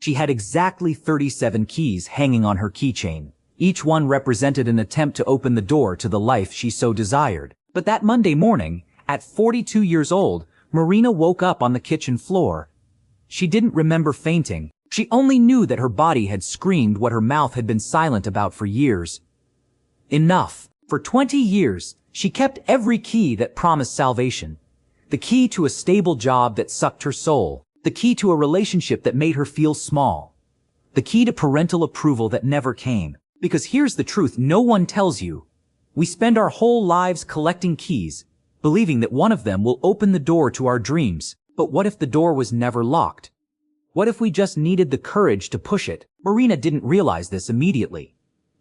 She had exactly 37 keys hanging on her keychain. Each one represented an attempt to open the door to the life she so desired. But that Monday morning, at 42 years old, Marina woke up on the kitchen floor. She didn't remember fainting. She only knew that her body had screamed what her mouth had been silent about for years. Enough. For 20 years, she kept every key that promised salvation. The key to a stable job that sucked her soul. The key to a relationship that made her feel small. The key to parental approval that never came. Because here's the truth no one tells you. We spend our whole lives collecting keys, believing that one of them will open the door to our dreams. But what if the door was never locked? What if we just needed the courage to push it? Marina didn't realize this immediately.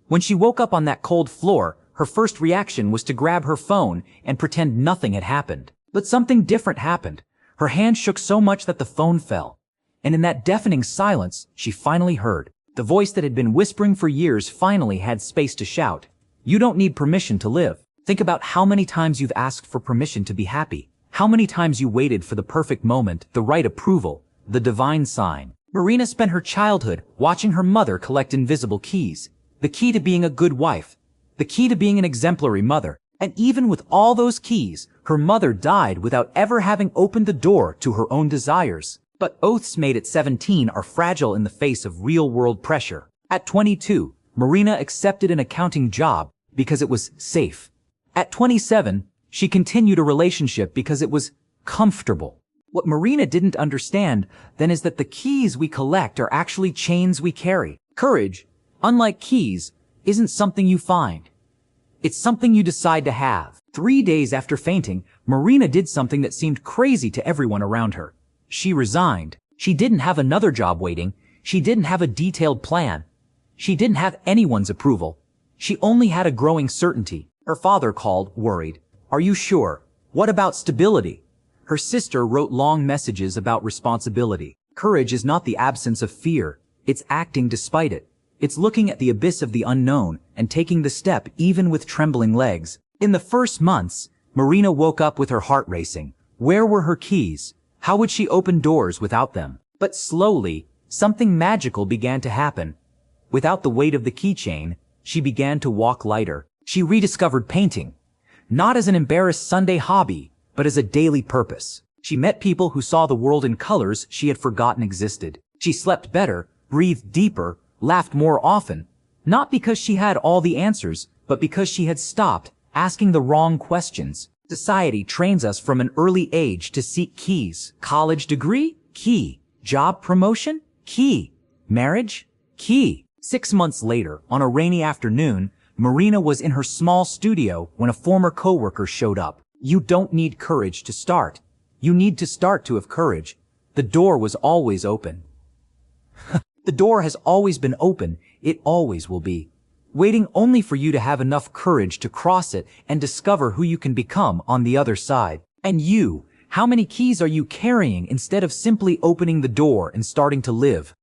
When she woke up on that cold floor, her first reaction was to grab her phone and pretend nothing had happened. But something different happened. Her hand shook so much that the phone fell. And in that deafening silence, she finally heard. The voice that had been whispering for years finally had space to shout. You don't need permission to live. Think about how many times you've asked for permission to be happy. How many times you waited for the perfect moment, the right approval, the divine sign. Marina spent her childhood watching her mother collect invisible keys. The key to being a good wife. The key to being an exemplary mother. And even with all those keys, her mother died without ever having opened the door to her own desires. But oaths made at 17 are fragile in the face of real-world pressure. At 22, Marina accepted an accounting job because it was safe. At 27, she continued a relationship because it was comfortable. What Marina didn't understand then is that the keys we collect are actually chains we carry. Courage, unlike keys, isn't something you find. It's something you decide to have. 3 days after fainting, Marina did something that seemed crazy to everyone around her. She resigned. She didn't have another job waiting. She didn't have a detailed plan. She didn't have anyone's approval. She only had a growing certainty. Her father called, worried. Are you sure? What about stability? Her sister wrote long messages about responsibility. Courage is not the absence of fear. It's acting despite it. It's looking at the abyss of the unknown and taking the step even with trembling legs. In the first months, Marina woke up with her heart racing. Where were her keys? How would she open doors without them? But slowly, something magical began to happen. Without the weight of the keychain, she began to walk lighter. She rediscovered painting, not as an embarrassed Sunday hobby, but as a daily purpose. She met people who saw the world in colors she had forgotten existed. She slept better, breathed deeper, laughed more often, not because she had all the answers, but because she had stopped asking the wrong questions. Society trains us from an early age to seek keys. College degree? Key. Job promotion? Key. Marriage? Key. 6 months later, on a rainy afternoon, Marina was in her small studio when a former coworker showed up. You don't need courage to start. You need to start to have courage. The door was always open. The door has always been open. It always will be. Waiting only for you to have enough courage to cross it and discover who you can become on the other side. And you, how many keys are you carrying instead of simply opening the door and starting to live?